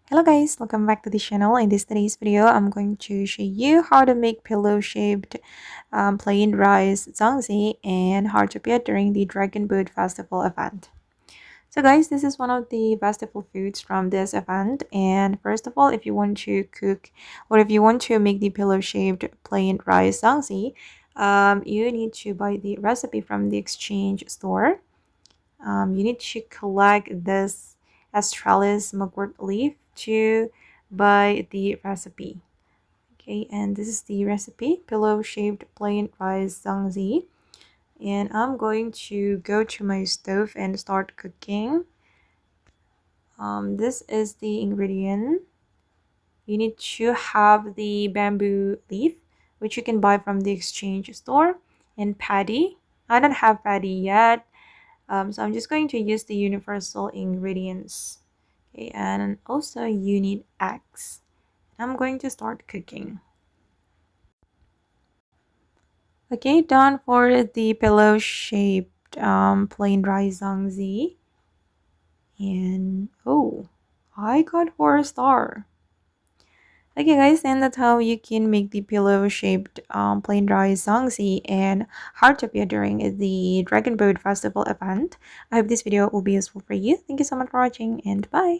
Hello guys, welcome back to the channel. In today's video, I'm going to show you how to make pillow-shaped plain rice zongzi and Heartopia during the Dragon Boat Festival event. So guys, this is one of the festival foods from this event. And first of all, if you want to cook or if you want to make the pillow-shaped plain rice zongzi, you need to buy the recipe from the exchange store. You need to collect this astralis mugwort leaf to buy the recipe. Okay, and this is the recipe: pillow shaped plain rice zongzi. And I'm going to go to my stove and start cooking. This is the ingredient. You need to have the bamboo leaf, which you can buy from the exchange store, and patty. I don't have patty yet. So I'm just going to use the universal ingredients. Okay, and also you need eggs. I'm going to start cooking. Okay, done for the pillow shaped plain rice zongzi. And oh, I got 4 star. Okay guys, and that's how you can make the pillow shaped plain rice zongzi and Heartopia during the Dragon Boat Festival event. I hope this video will be useful for you. Thank you so much for watching and bye.